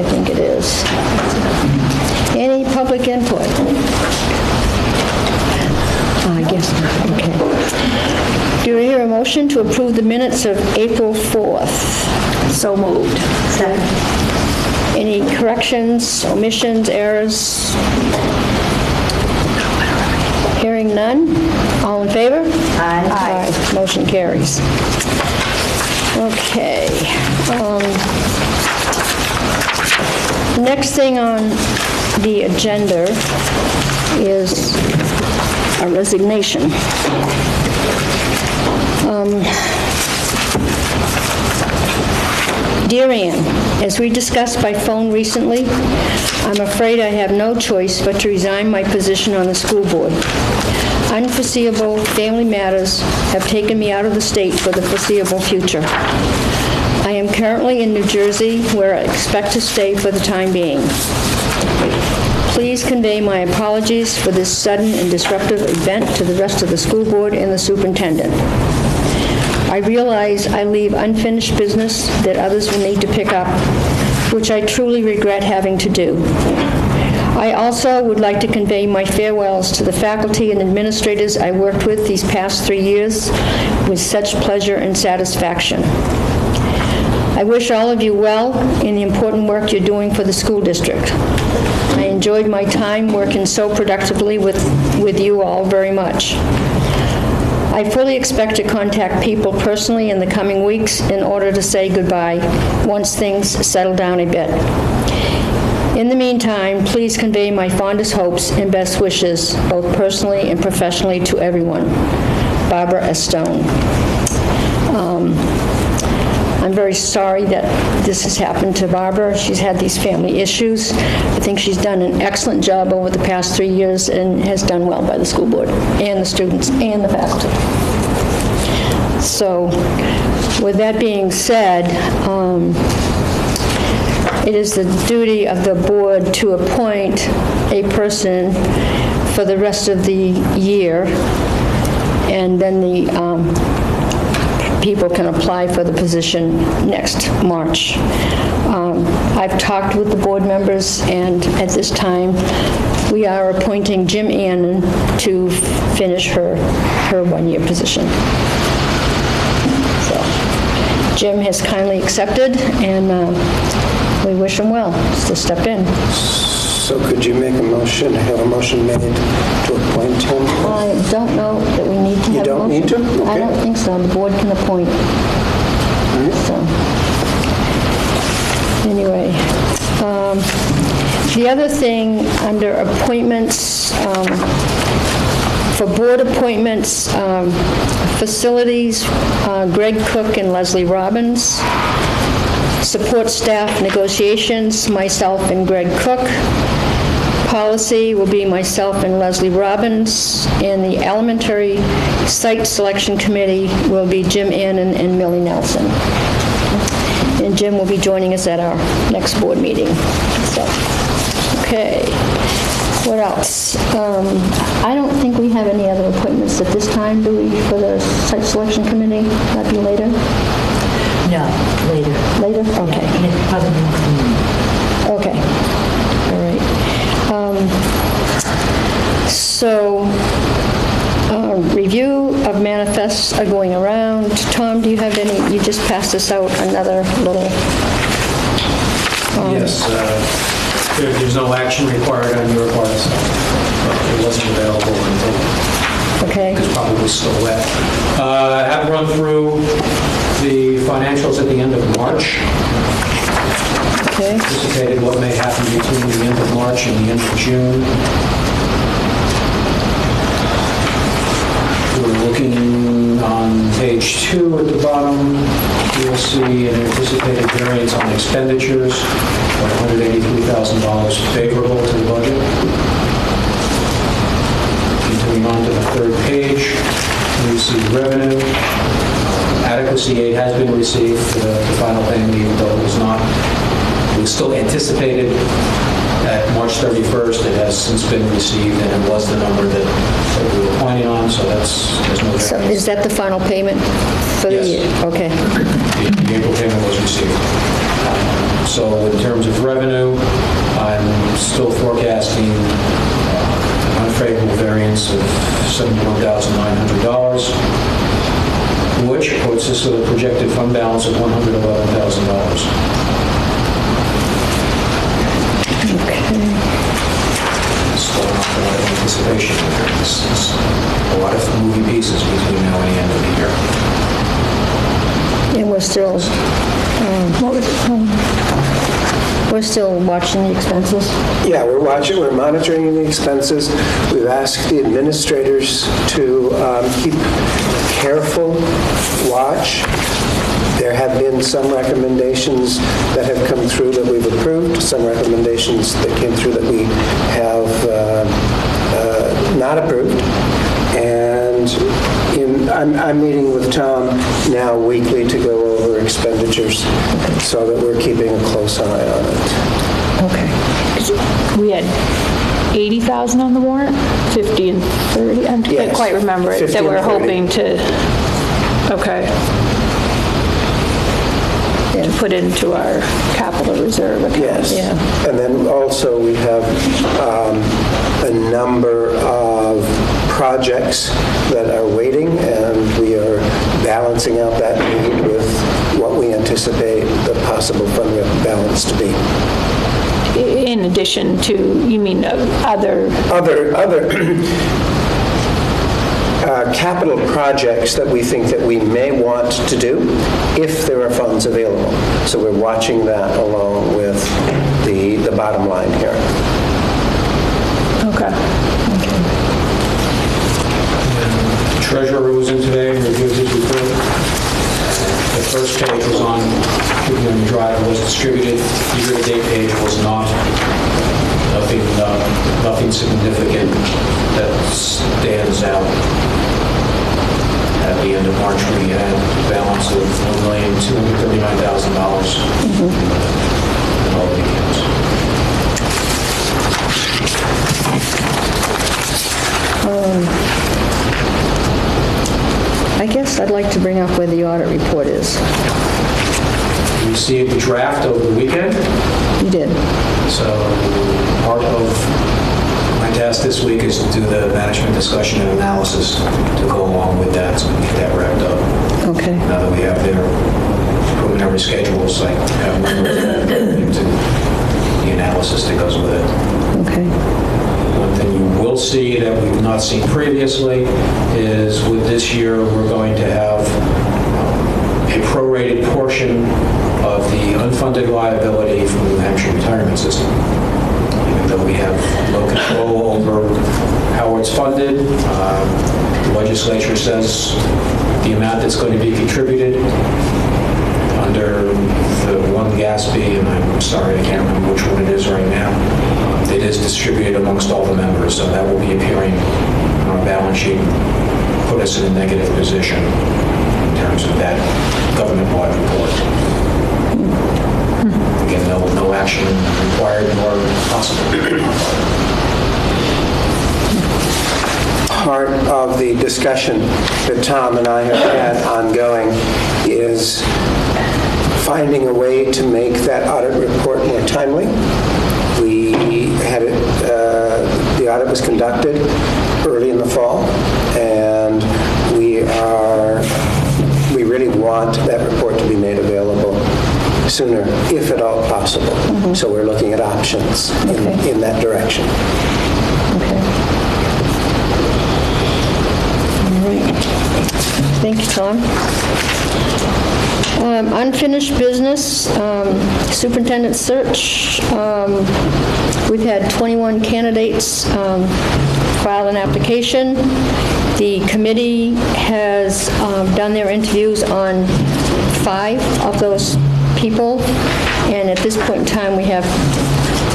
I think it is. Any public input? I guess not, okay. Do I hear a motion to approve the minutes of April 4th? So moved. Second. Any corrections, omissions, errors? Hearing none. All in favor? Aye. Aye. Motion carries. Okay. The next thing on the agenda is a resignation. Dear Ann, as we discussed by phone recently, I'm afraid I have no choice but to resign my position on the school board. Unforeseeable family matters have taken me out of the state for the foreseeable future. I am currently in New Jersey, where I expect to stay for the time being. Please convey my apologies for this sudden and disruptive event to the rest of the school board and the superintendent. I realize I leave unfinished business that others will need to pick up, which I truly regret having to do. I also would like to convey my farewells to the faculty and administrators I worked with these past 3 years with such pleasure and satisfaction. I wish all of you well in the important work you're doing for the school district. I enjoyed my time working so productively with you all very much. I fully expect to contact people personally in the coming weeks in order to say goodbye once things settle down a bit. In the meantime, please convey my fondest hopes and best wishes, both personally and professionally, to everyone. Barbara S. Stone. I'm very sorry that this has happened to Barbara. She's had these family issues. I think she's done an excellent job over the past 3 years and has done well by the school board and the students and the faculty. So, with that being said, it is the duty of the board to appoint a person for the rest of the year, and then the people can apply for the position next March. I've talked with the board members, and at this time, we are appointing Jim Annan to finish her one-year position. So, Jim has kindly accepted, and we wish him well to step in. So could you make a motion, have a motion made to appoint him? I don't know that we need to have a motion. You don't need to? Okay. I don't think so. The board can appoint. So, anyway, the other thing under appointments, for board appointments, facilities, Greg Cook and Leslie Robbins. Support staff negotiations, myself and Greg Cook. Policy will be myself and Leslie Robbins, and the elementary site selection committee will be Jim Annan and Millie Nelson. And Jim will be joining us at our next board meeting. So, okay. What else? I don't think we have any other appointments at this time, do we, for the site selection committee? That'd be later? No, later. Later? Okay. Okay. All right. So, review of manifests are going around. Tom, do you have any? You just passed us out another little... Yes. There's no action required on your part, so it wasn't available until Okay. it's probably still wet. I have run through the financials at the end of March. Okay. Anticipated what may happen between the end of March and the end of June. We're looking on page 2 at the bottom. You'll see an anticipated variance on expenditures of $183,000 favorable to the budget. Continuing on to the third page, you see revenue. Adequacy aid has been received. The final payment, even though it was not, it was still anticipated at March 31st. It has since been received, and it was the number that we were planning on, so there's no So variance. is that the final payment for the Yes. year? Okay. The April payment was received. So in terms of revenue, I'm still forecasting an unfavorable variance of $71,900, which puts us with a projected fund balance of $111,000. Still not a lot of anticipation here. This is a lot of moving pieces between now and the end of the year. And we're still, we're still watching the expenses. Yeah, we're monitoring the expenses. We've asked the administrators to keep careful watch. There have been some recommendations that have come through that we've approved, some recommendations that came through that we have not approved. And I'm meeting with Tom now weekly to go over expenditures so that we're keeping a close eye on it. Okay. We had 80,000 on the warrant, 50 and 30, I can't Yes, quite remember it, 50 that we're and 30. hoping to, okay, to put into our capital reserve account. Yes. Yeah. And then also we have a number of projects that are waiting, and we are balancing out that need with what we anticipate the possible fund balance to be. In addition to, you mean other, Other capital projects that we think that we may want to do if there are funds available. So we're watching that along with the bottom line here. okay. The treasurer was in today and reviewed his report. The first page was on keeping on the drive, was distributed. The year-to-date page was not. Nothing significant that stands out. At the end of March, we had a balance of $1,239,000 in all the accounts. I guess I'd like to bring up where the audit report is. We received the draft over the weekend. You did? So part of my task this week is to do the management discussion and analysis to go along with that, so we can get that wrapped up. Okay. Now that we have their preliminary schedules, I have into the analysis that goes with it. Okay. One thing you will see that we've not seen previously is with this year, we're going to have a prorated portion of the unfunded liability from the New Hampshire retirement system. Even though we have no control over how it's funded, the legislature says the amount that's going to be contributed under the one GASB, and I'm sorry, I can't remember which one it is right now, it is distributed amongst all the members, so that will be appearing on our balance sheet, put us in a negative position in terms of that government-wide report. Again, no action required nor possible. Part of the discussion that Tom and I have had ongoing is finding a way to make that audit report more timely. We had it, the audit was conducted early in the fall, and we really want that report to be made available sooner, if at all possible. So we're looking at options in that direction. Okay. All right. Thank you, Tom. Unfinished business, superintendent search. We've had 21 candidates file an application. The committee has done their interviews on 5 of those people, and at this point in time, we have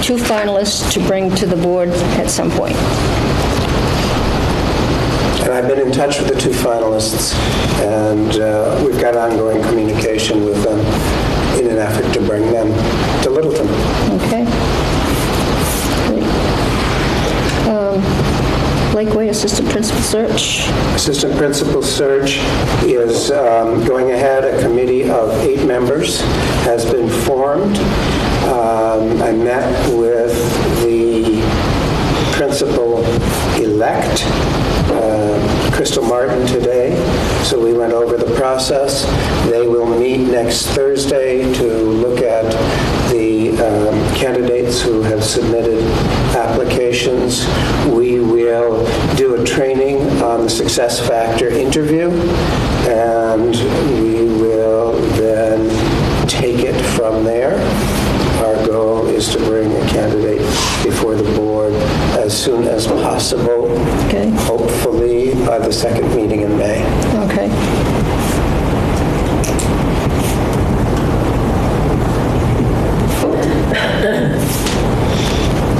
2 finalists to bring to the board at some point. And I've been in touch with the 2 finalists, and we've got ongoing communication with them in an effort to bring them to Littleton. Okay. Great. Lakeway Assistant Principal search. Assistant principal search is going ahead. A committee of 8 members has been formed. I met with the principal-elect, Crystal Martin, today, so we went over the process. They will meet next Thursday to look at the candidates who have submitted applications. We will do a training on the success factor interview, and we will then take it from there. Our goal is to bring a candidate before the board as soon as possible, Okay. hopefully by the second meeting in May. Okay.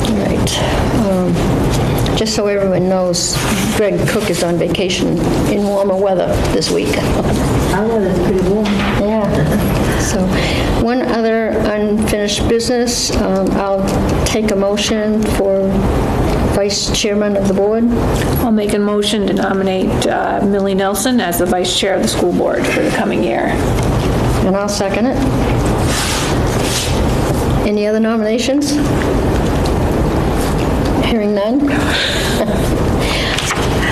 All right. Just so everyone knows, Greg Cook is on vacation in warmer weather this week. Oh, that's pretty warm. Yeah. So, one other unfinished business, I'll take a motion for vice chairman of the board. I'll make a motion to nominate Millie Nelson as the vice chair of the school board for the coming year. And I'll second it. Any other nominations? Hearing none?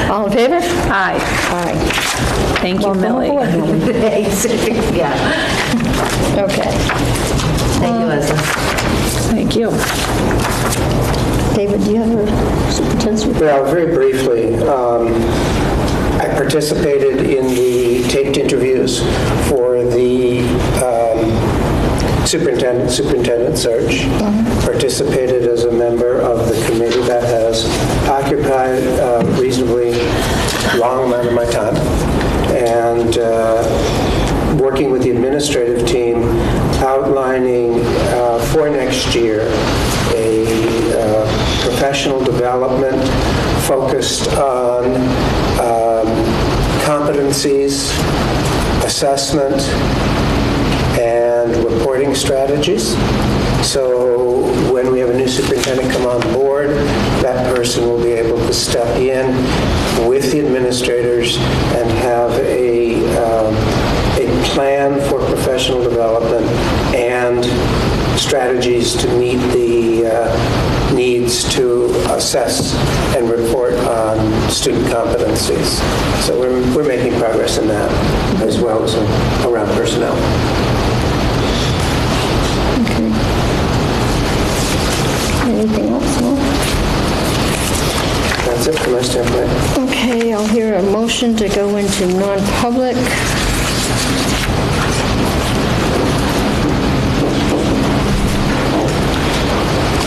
All in favor? Aye. Aye. Thank you, Welcome Millie. aboard. Yeah. Okay. Thank you, Leslie. Thank you. David, do you have a superintendent's report? Well, very briefly, I participated in the taped interviews for the superintendent search, participated as a member of the committee that has occupied a reasonably long amount of my time, and working with the administrative team, outlining for next year a professional development focused on competencies, assessment, and reporting strategies. So when we have a new superintendent come on board, that person will be able to step in with the administrators and have a plan for professional development and strategies to meet the needs to assess and report on student competencies. So we're making progress in that, as well as around personnel. Okay. Anything else? No? That's it from my standpoint. Okay, I'll hear a motion to go into non-public.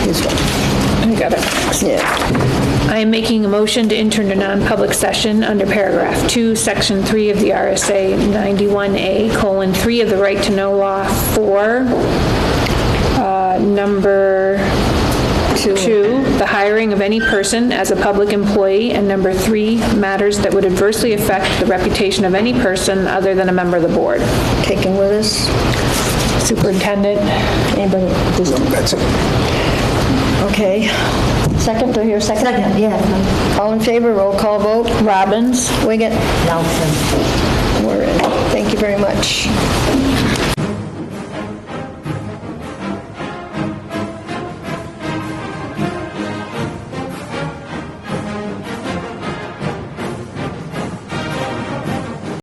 This one. I got it. Yeah. I am making a motion to enter into non-public session under paragraph 2, section 3 of the RSA 91A:3 of the Right to Know Law for number 2, the hiring of any person as a public employee, and number 3, matters that would adversely affect the reputation of any person other than a member of the board. Taken with us. Superintendent. Anybody? That's it. Okay. Second, do I hear a second? Second, yeah. All in favor, roll call vote. Robbins. Wiggett. Nelson. We're in. Thank you very much.